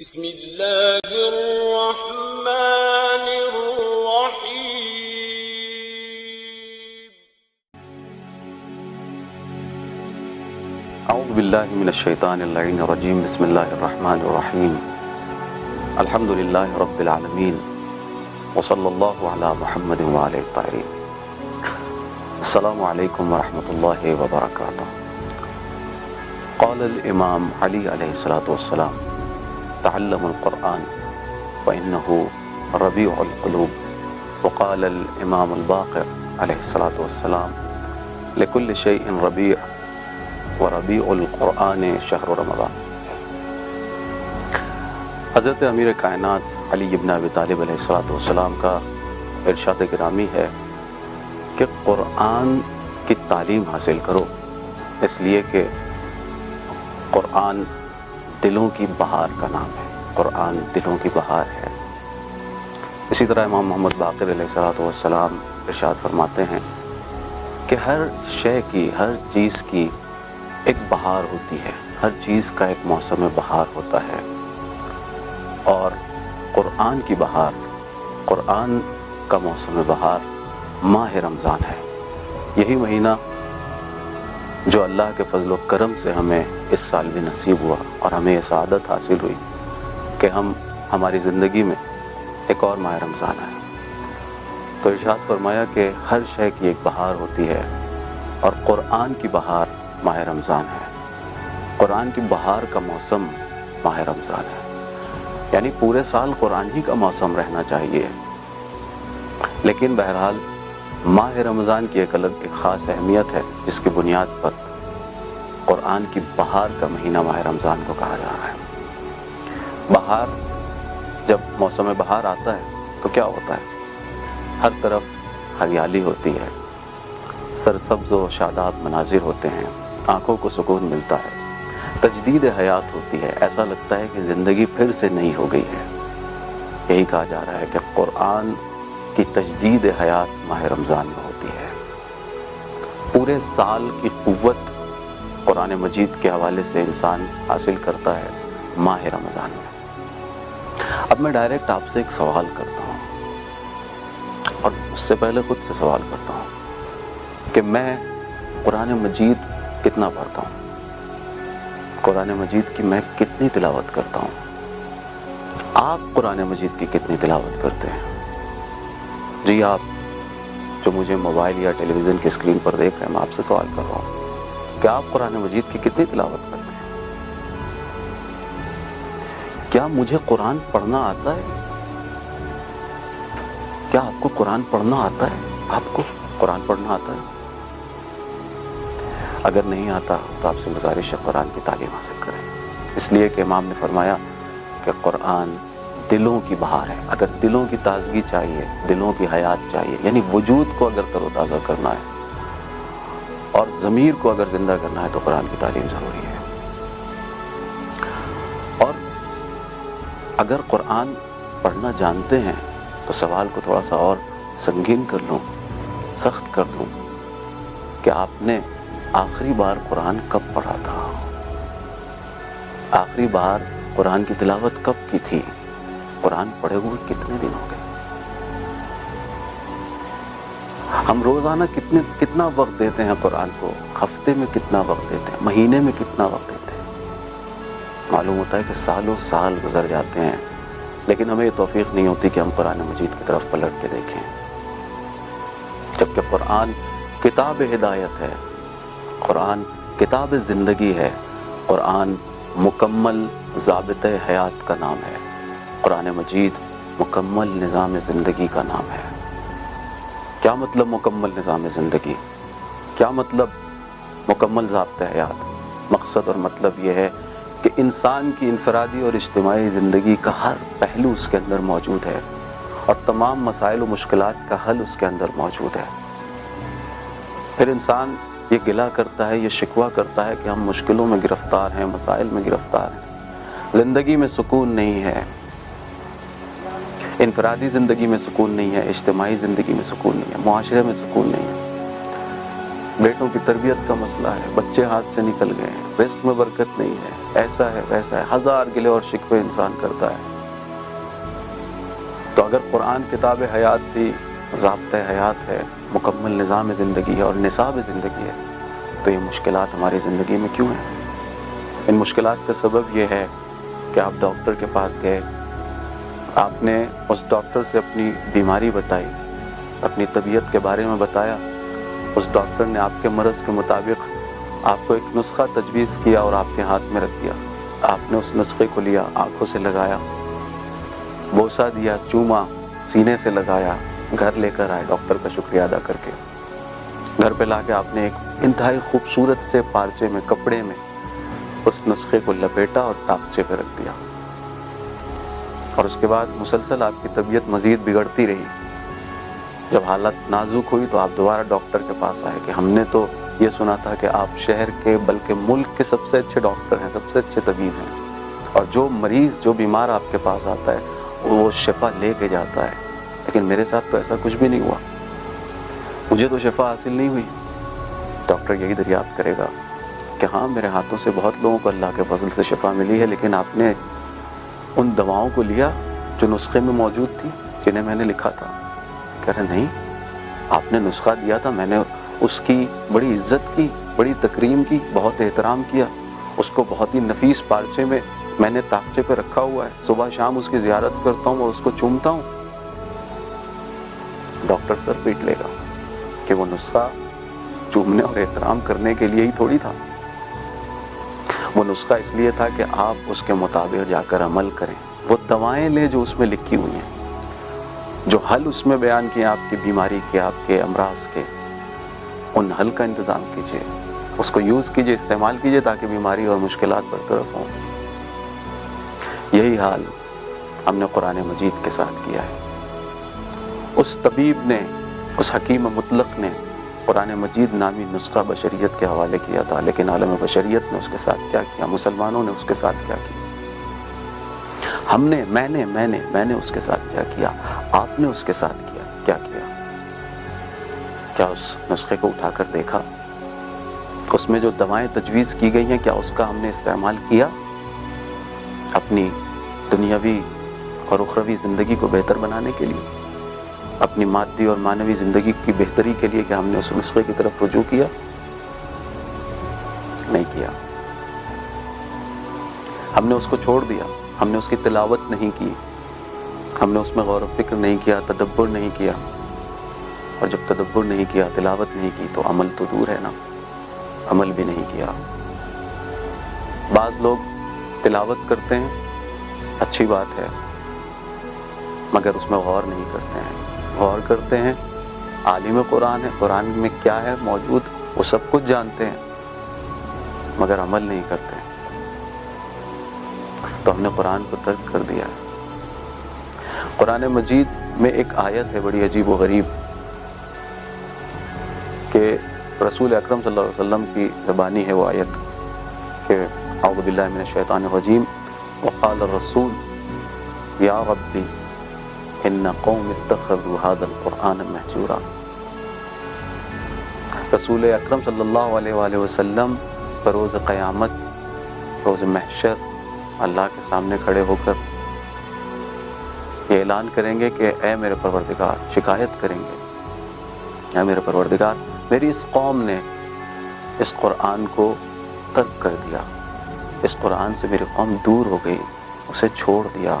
بسم اللہ الرحمن الرحیم اعوذ باللہ من الشیطان اللعین الرجیم بسم اللہ الرحمن الرحیم الحمد للہ رب العالمین وصلی اللہ علی محمد وآلہ الطاہرین. السلام علیکم ورحمۃ اللہ وبرکاتہ. قال الامام علی علیہ الصلاۃ والسلام تعلموا القرآن فإنه ربیع القلوب. وقال الامام الباقر علیہ الصلاۃ والسلام لكل شیء ربیع وربیع القرآن شہر رمضان. حضرت امیر کائنات علی بن ابی طالب علیہ الصلوۃ والسلام کا ارشاد گرامی ہے کہ قرآن کی تعلیم حاصل کرو، اس لیے کہ قرآن دلوں کی بہار کا نام ہے. قرآن دلوں کی بہار ہے. اسی طرح امام محمد باقر علیہ الصلوۃ والسلام ارشاد فرماتے ہیں کہ ہر شے کی، ہر چیز کی ایک بہار ہوتی ہے، ہر چیز کا ایک موسم بہار ہوتا ہے، اور قرآن کی بہار، قرآن کا موسم بہار ماہ رمضان ہے. یہی مہینہ جو اللہ کے فضل و کرم سے ہمیں اس سال بھی نصیب ہوا اور ہمیں یہ سعادت حاصل ہوئی کہ ہماری زندگی میں ایک اور ماہ رمضان ہے. تو ارشاد فرمایا کہ ہر شے کی ایک بہار ہوتی ہے اور قرآن کی بہار ماہ رمضان ہے. قرآن کی بہار کا موسم ماہ رمضان ہے. یعنی پورے سال قرآن ہی کا موسم رہنا چاہیے، لیکن بہرحال ماہ رمضان کی ایک الگ ایک خاص اہمیت ہے جس کی بنیاد پر قرآن کی بہار کا مہینہ ماہ رمضان کو کہا جا رہا ہے. بہار، جب موسم بہار آتا ہے تو کیا ہوتا ہے؟ ہر طرف ہریالی ہوتی ہے، سرسبز و شاداب مناظر ہوتے ہیں، آنکھوں کو سکون ملتا ہے، تجدید حیات ہوتی ہے، ایسا لگتا ہے کہ زندگی پھر سے نئی ہو گئی ہے. یہی کہا جا رہا ہے کہ قرآن کی تجدید حیات ماہ رمضان میں ہوتی ہے. پورے سال کی قوت قرآن مجید کے حوالے سے انسان حاصل کرتا ہے ماہ رمضان میں. اب میں ڈائریکٹ آپ سے ایک سوال کرتا ہوں، اور اس سے پہلے خود سے سوال کرتا ہوں کہ میں قرآن مجید کتنا پڑھتا ہوں؟ قرآن مجید کی میں کتنی تلاوت کرتا ہوں؟ آپ قرآن مجید کی کتنی تلاوت کرتے ہیں؟ جی آپ جو مجھے موبائل یا ٹیلی ویژن کی اسکرین پر دیکھ رہے ہیں، میں آپ سے سوال کر رہا ہوں کہ آپ قرآن مجید کی کتنی تلاوت کرتے ہیں؟ کیا مجھے قرآن پڑھنا آتا ہے؟ کیا آپ کو قرآن پڑھنا آتا ہے؟ آپ کو قرآن پڑھنا آتا ہے؟ اگر نہیں آتا تو آپ سے گزارش ہے قرآن کی تعلیم حاصل کریں، اس لیے کہ امام نے فرمایا کہ قرآن دلوں کی بہار ہے. اگر دلوں کی تازگی چاہیے، دلوں کی حیات چاہیے، یعنی وجود کو اگر تر و تازہ کرنا ہے اور ضمیر کو اگر زندہ کرنا ہے تو قرآن کی تعلیم ضروری ہے. اور اگر قرآن پڑھنا جانتے ہیں تو سوال کو تھوڑا سا اور سنگین کر لوں، سخت کر دوں کہ آپ نے آخری بار قرآن کب پڑھا تھا؟ آخری بار قرآن کی تلاوت کب کی تھی؟ قرآن پڑھے ہوئے کتنے دن ہو گئے؟ ہم روزانہ کتنا وقت دیتے ہیں قرآن کو؟ ہفتے میں کتنا وقت دیتے ہیں؟ مہینے میں کتنا وقت دیتے ہیں؟ معلوم ہوتا ہے کہ سالوں سال گزر جاتے ہیں، لیکن ہمیں یہ توفیق نہیں ہوتی کہ ہم قرآن مجید کی طرف پلٹ کے دیکھیں، جبکہ قرآن کتاب ہدایت ہے، قرآن کتاب زندگی ہے، قرآن مکمل ضابطۂ حیات کا نام ہے، قرآن مجید مکمل نظام زندگی کا نام ہے. کیا مطلب مکمل نظام زندگی؟ کیا مطلب مکمل ضابطۂ حیات؟ مقصد اور مطلب یہ ہے کہ انسان کی انفرادی اور اجتماعی زندگی کا ہر پہلو اس کے اندر موجود ہے اور تمام مسائل و مشکلات کا حل اس کے اندر موجود ہے. پھر انسان یہ گلہ کرتا ہے، یہ شکوہ کرتا ہے کہ ہم مشکلوں میں گرفتار ہیں، مسائل میں گرفتار ہیں، زندگی میں سکون نہیں ہے، انفرادی زندگی میں سکون نہیں ہے، اجتماعی زندگی میں سکون نہیں ہے، معاشرے میں سکون نہیں ہے. بیٹوں کی تربیت کا مسئلہ ہے، بچے ہاتھ سے نکل گئے ہیں، رزق میں برکت نہیں ہے، ایسا ہے ویسا ہے، ہزار گلے اور شکوے انسان کرتا ہے۔ تو اگر قرآن کتاب حیات تھی، ضابطۂ حیات ہے، مکمل نظام زندگی ہے اور نصاب زندگی ہے، تو یہ مشکلات ہماری زندگی میں کیوں ہیں؟ ان مشکلات کا سبب یہ ہے کہ آپ ڈاکٹر کے پاس گئے، آپ نے اس ڈاکٹر سے اپنی بیماری بتائی، اپنی طبیعت کے بارے میں بتایا، اس ڈاکٹر نے آپ کے مرض کے مطابق آپ کو ایک نسخہ تجویز کیا اور آپ کے ہاتھ میں رکھ دیا، آپ نے اس نسخے کو لیا، آنکھوں سے لگایا، بوسہ دیا، چوما، سینے سے لگایا، گھر لے کر آئے ڈاکٹر کا شکریہ ادا کر کے، گھر پہ لا کے آپ نے ایک انتہائی خوبصورت سے پارچے میں، کپڑے میں اس نسخے کو لپیٹا اور تاقچے پہ رکھ دیا، اور اس کے بعد مسلسل آپ کی طبیعت مزید بگڑتی رہی۔ جب حالت نازک ہوئی تو آپ دوبارہ ڈاکٹر کے پاس آئے کہ ہم نے تو یہ سنا تھا کہ آپ شہر کے بلکہ ملک کے سب سے اچھے ڈاکٹر ہیں، سب سے اچھے طبیب ہیں، اور جو مریض، جو بیمار آپ کے پاس آتا ہے وہ شفا لے کے جاتا ہے، لیکن میرے ساتھ تو ایسا کچھ بھی نہیں ہوا، مجھے تو شفا حاصل نہیں ہوئی۔ ڈاکٹر یہی دریافت کرے گا کہ ہاں میرے ہاتھوں سے بہت لوگوں کو اللہ کے فضل سے شفا ملی ہے، لیکن آپ نے ان دواؤں کو لیا جو نسخے میں موجود تھی، جنہیں میں نے لکھا تھا؟ کہہ رہے نہیں، آپ نے نسخہ دیا تھا، میں نے اس کی بڑی عزت کی، بڑی تکریم کی، بہت احترام کیا، اس کو بہت ہی نفیس پارچے میں میں نے تاقچے پہ رکھا ہوا ہے، صبح شام اس کی زیارت کرتا ہوں اور اس کو چومتا ہوں۔ ڈاکٹر سر پیٹ لے گا کہ وہ نسخہ چومنے اور احترام کرنے کے لیے ہی تھوڑی تھا، وہ نسخہ اس لیے تھا کہ آپ اس کے مطابق جا کر عمل کریں، وہ دوائیں لیں جو اس میں لکھی ہوئی ہیں، جو حل اس میں بیان کیے آپ کی بیماری کے، آپ کے امراض کے، ان حل کا انتظام کیجئے، اس کو یوز کیجئے، استعمال کیجئے، تاکہ بیماری اور مشکلات برطرف ہوں۔ یہی حال ہم نے قرآن مجید کے ساتھ کیا ہے۔ اس طبیب نے، اس حکیم مطلق نے قرآن مجید نامی نسخہ بشریت کے حوالے کیا تھا، لیکن عالم بشریت نے اس کے ساتھ کیا کیا، مسلمانوں نے اس کے ساتھ کیا کیا، ہم نے، میں نے اس کے ساتھ کیا کیا، آپ نے اس کے ساتھ کیا کیا؟ کیا اس نسخے کو اٹھا کر دیکھا؟ اس میں جو دوائیں تجویز کی گئی ہیں، کیا اس کا ہم نے استعمال کیا اپنی دنیاوی اور اخروی زندگی کو بہتر بنانے کے لیے، اپنی مادی اور معنوی زندگی کی بہتری کے لیے؟ کہ ہم نے اس نسخے کی طرف رجوع کیا؟ نہیں کیا، ہم نے اس کو چھوڑ دیا، ہم نے اس کی تلاوت نہیں کی، ہم نے اس میں غور و فکر نہیں کیا، تدبر نہیں کیا، اور جب تدبر نہیں کیا، تلاوت نہیں کی، تو عمل تو دور ہے نا، عمل بھی نہیں کیا۔ بعض لوگ تلاوت کرتے ہیں، اچھی بات ہے، مگر اس میں غور نہیں کرتے ہیں، غور کرتے ہیں، عالم قرآن ہے، قرآن میں کیا ہے موجود وہ سب کچھ جانتے ہیں، مگر عمل نہیں کرتے، تو ہم نے قرآن کو ترک کر دیا ہے۔ قرآن مجید میں ایک آیت ہے بڑی عجیب و غریب، کہ رسول اکرم صلی اللہ علیہ وسلم کی زبانی ہے وہ آیت، کہ اعوذ باللہ من الشیطان الرجیم وقال الرسول یا ربی ان قوم اتخذوا هذا القرآن مہجورا۔ رسول اکرم صلی اللہ علیہ وآلہ وسلم بروز قیامت، روز محشر، اللہ کے سامنے کھڑے ہو کر یہ اعلان کریں گے کہ اے میرے پروردگار، شکایت کریں گے، اے میرے پروردگار، میری اس قوم نے اس قرآن کو ترک کر دیا، اس قرآن سے میری قوم دور ہو گئی، اسے چھوڑ دیا۔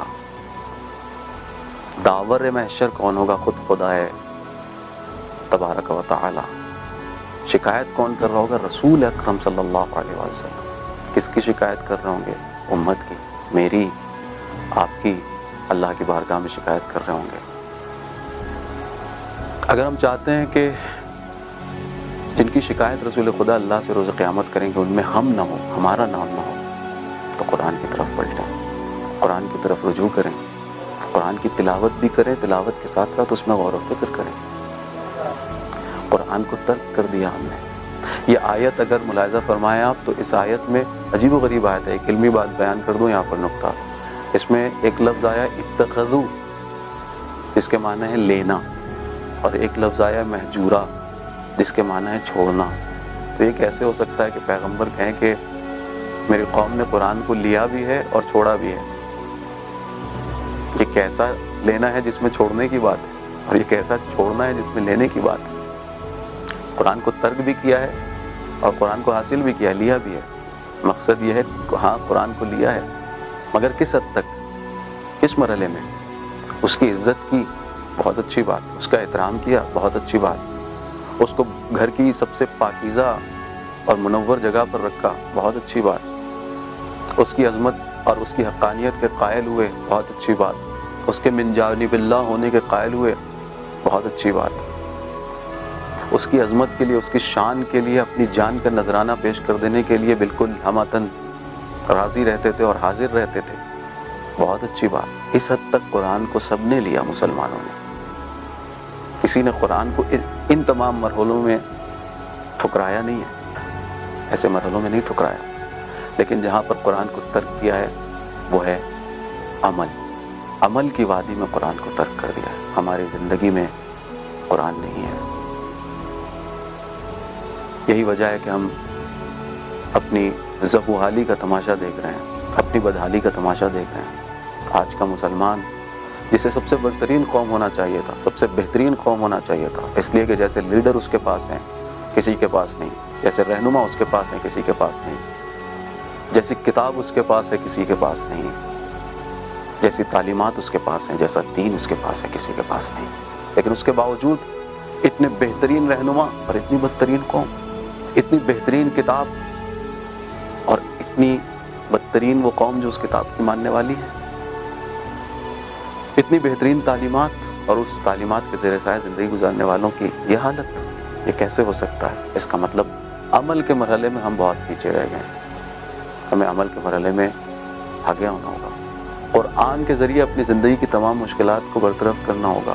داور محشر کون ہوگا؟ خود خدا ہے تبارک و تعالی۔ شکایت کون کر رہا ہوگا؟ رسول اکرم صلی اللہ علیہ وسلم۔ کس کی شکایت کر رہے ہوں گے؟ امت کی، میری، آپ کی، اللہ کی بارگاہ میں شکایت کر رہے ہوں گے۔ اگر ہم چاہتے ہیں کہ جن کی شکایت رسول خدا اللہ سے روز قیامت کریں گے ان میں ہم نہ ہو، ہمارا نام نہ ہو، تو قرآن کی طرف پلٹیں، قرآن کی طرف رجوع کریں، قرآن کی تلاوت بھی کریں، تلاوت کے ساتھ ساتھ اس میں غور و فکر کریں۔ قرآن کو ترک کر دیا ہم نے۔ یہ آیت اگر ملاحظہ فرمائیں آپ، تو اس آیت میں عجیب و غریب آیت ہے۔ ایک علمی بات بیان کر دوں یہاں پر نقطہ، اس میں ایک لفظ آیا اتخذو، جس کے معنی ہے لینا، اور ایک لفظ آیا مہجورا، جس کے معنی ہے چھوڑنا۔ تو یہ کیسے ہو سکتا ہے کہ پیغمبر کہیں کہ میری قوم نے قرآن کو لیا بھی ہے اور چھوڑا بھی ہے؟ یہ کیسا لینا ہے جس میں چھوڑنے کی بات ہے، اور یہ کیسا چھوڑنا ہے جس میں لینے کی بات ہے؟ قرآن کو ترک بھی کیا ہے اور قرآن کو حاصل بھی کیا ہے، لیا بھی ہے۔ مقصد یہ ہے کہ ہاں قرآن کو لیا ہے، مگر کس حد تک، کس مرحلے میں؟ اس کی عزت کی، بہت اچھی بات، اس کا احترام کیا، بہت اچھی بات، اس کو گھر کی سب سے پاکیزہ اور منور جگہ پر رکھا، بہت اچھی بات، اس کی عظمت اور اس کی حقانیت کے قائل ہوئے، بہت اچھی بات، اس کے من جانب اللہ ہونے کے قائل ہوئے، بہت اچھی بات، اس کی عظمت کے لیے، اس کی شان کے لیے اپنی جان کا نذرانہ پیش کر دینے کے لیے بالکل ہماتن راضی رہتے تھے اور حاضر رہتے تھے، بہت اچھی بات۔ اس حد تک قرآن کو سب نے لیا، مسلمانوں نے، کسی نے قرآن کو ان تمام مرحلوں میں ٹھکرایا نہیں ہے، ایسے مرحلوں میں نہیں ٹھکرایا، لیکن جہاں پر قرآن کو ترک کیا ہے وہ ہے عمل کی وادی میں قرآن کو ترک کر دیا ہے۔ ہماری زندگی میں قرآن نہیں ہے، یہی وجہ ہے کہ ہم اپنی زبوحالی کا تماشا دیکھ رہے ہیں، اپنی بدحالی کا تماشا دیکھ رہے ہیں۔ آج کا مسلمان جسے سب سے بہترین قوم ہونا چاہیے تھا، سب سے بہترین قوم ہونا چاہیے تھا، اس لیے کہ جیسے لیڈر اس کے پاس ہیں کسی کے پاس نہیں، جیسے رہنما اس کے پاس ہیں کسی کے پاس نہیں، جیسی کتاب اس کے پاس ہے کسی کے پاس نہیں، جیسی تعلیمات اس کے پاس ہیں، جیسا دین اس کے پاس ہے کسی کے پاس نہیں، لیکن اس کے باوجود اتنے بہترین رہنما اور اتنی بدترین قوم، اتنی بہترین کتاب اور اتنی بدترین وہ قوم جو اس کتاب کی ماننے والی ہے، اتنی بہترین تعلیمات اور اس تعلیمات کے زیر سایہ زندگی گزارنے والوں کی یہ حالت، یہ کیسے ہو سکتا ہے؟ اس کا مطلب عمل کے مرحلے میں ہم بہت پیچھے رہ گئے ہیں، ہمیں عمل کے مرحلے میں آگے ہونا ہوگا، قرآن کے ذریعے اپنی زندگی کی تمام مشکلات کو برطرف کرنا ہوگا،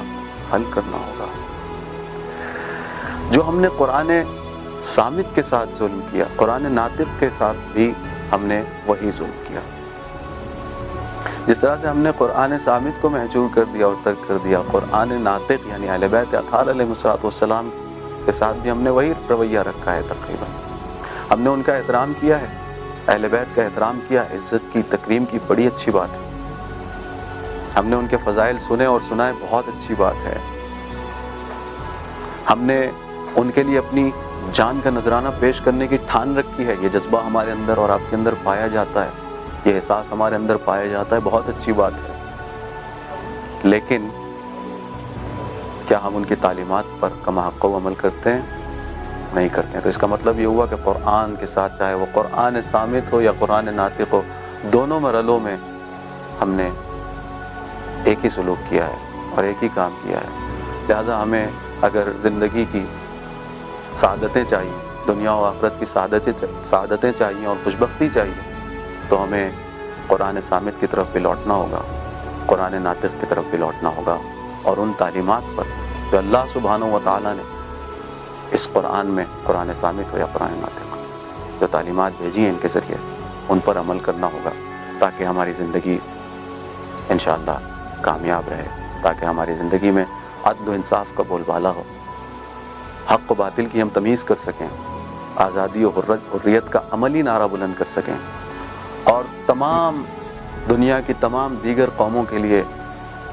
حل کرنا ہوگا۔ جو ہم نے قرآن صامت کے ساتھ ظلم کیا، قرآن ناطق کے ساتھ بھی ہم نے وہی ظلم کیا۔ جس طرح سے ہم نے قرآن صامت کو محجور کر دیا اور ترک کر دیا، قرآن ناطق یعنی اہل بیت اطہار علیہ السلام کے ساتھ بھی ہم نے وہی رویہ رکھا ہے۔ تقریباً ہم نے ان کا احترام کیا ہے، اہل بیت کا احترام کیا، عزت کی، تکریم کی، بڑی اچھی بات ہے۔ ہم نے ان کے فضائل سنے اور سنائے، بہت اچھی بات ہے۔ ہم نے ان کے لیے اپنی جان کا نذرانہ پیش کرنے کی ٹھان رکھی ہے، یہ جذبہ ہمارے اندر اور آپ کے اندر پایا جاتا ہے، یہ احساس ہمارے اندر پایا جاتا ہے، بہت اچھی بات ہے۔ لیکن کیا ہم ان کی تعلیمات پر کما حق و عمل کرتے ہیں؟ نہیں کرتے ہیں۔ تو اس کا مطلب یہ ہوا کہ قرآن کے ساتھ، چاہے وہ قرآن صامت ہو یا قرآن ناطق ہو، دونوں مرحلوں میں ہم نے ایک ہی سلوک کیا ہے اور ایک ہی کام کیا ہے۔ لہذا ہمیں اگر زندگی کی سعادتیں چاہیے، دنیا و آخرت کی سعادتیں چاہیے اور خوشبختی چاہیے، تو ہمیں قرآن صامت کی طرف بھی لوٹنا ہوگا، قرآن ناطق کی طرف بھی لوٹنا ہوگا، اور ان تعلیمات پر جو اللہ سبحانہ و تعالیٰ نے اس قرآن میں، قرآن صامت ہو یا قرآن ناطق، جو تعلیمات بھیجی ہیں ان کے ذریعے، ان پر عمل کرنا ہوگا، تاکہ ہماری زندگی انشاءاللہ کامیاب رہے، تاکہ ہماری زندگی میں عدل و انصاف کا بول بالا ہو، حق و باطل کی ہم تمیز کر سکیں، آزادی و حریت کا عملی نعرہ بلند کر سکیں، اور تمام دنیا کی تمام دیگر قوموں کے لیے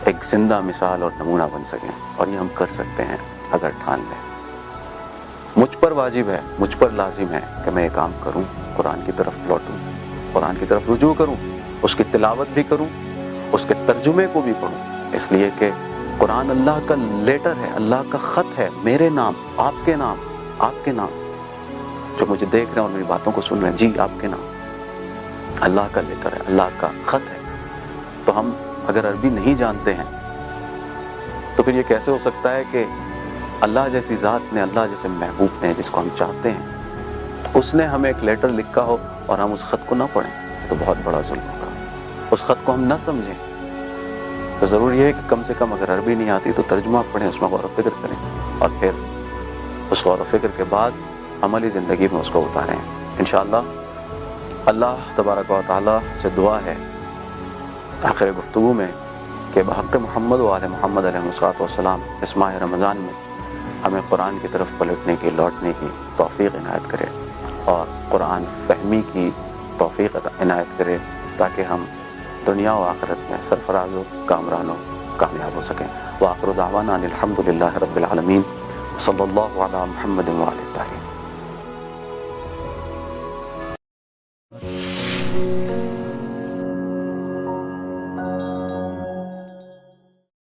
ایک زندہ مثال اور نمونہ بن سکیں۔ اور یہ ہم کر سکتے ہیں اگر ٹھان لیں۔ مجھ پر واجب ہے، مجھ پر لازم ہے کہ میں یہ کام کروں، قرآن کی طرف لوٹوں، قرآن کی طرف رجوع کروں، اس کی تلاوت بھی کروں، اس کے ترجمے کو بھی پڑھوں، اس لیے کہ قرآن اللہ کا لیٹر ہے، اللہ کا خط ہے، میرے نام، آپ کے نام، آپ کے نام، جو مجھے دیکھ رہے ہیں اور میری باتوں کو سن رہے ہیں، جی آپ کے نام، اللہ کا لیٹر ہے، اللہ کا خط ہے۔ تو ہم اگر عربی نہیں جانتے ہیں تو پھر یہ کیسے ہو سکتا ہے کہ اللہ جیسی ذات نے، اللہ جیسے محبوب نے، جس کو ہم چاہتے ہیں، اس نے ہمیں ایک لیٹر لکھا ہو اور ہم اس خط کو نہ پڑھیں؟ تو بہت بڑا ظلم ہوگا۔ اس خط کو ہم نہ سمجھیں تو ضروری ہے کہ کم سے کم اگر عربی نہیں آتی تو ترجمہ پڑھیں، اس میں غور و فکر کریں، اور پھر اس غور و فکر کے بعد عملی زندگی میں اس کو اتاریں انشاءاللہ۔ اللہ تبارک و تعالیٰ سے دعا ہے آخر گفتگو میں کہ بحق محمد و آل محمد علیہ الصلوۃ والسلام اس ماہ رمضان میں ہمیں قرآن کی طرف پلٹنے کی، لوٹنے کی توفیق عنایت کرے اور قرآن فہمی کی توفیق عنایت کرے تاکہ ہم دنیا و آخرت میں سرفراز و کامران و کامیاب ہو سکیں. وآخر دعوانا ان الحمد للہ رب العالمین صلی اللہ علی محمد وعلی الطاہرین.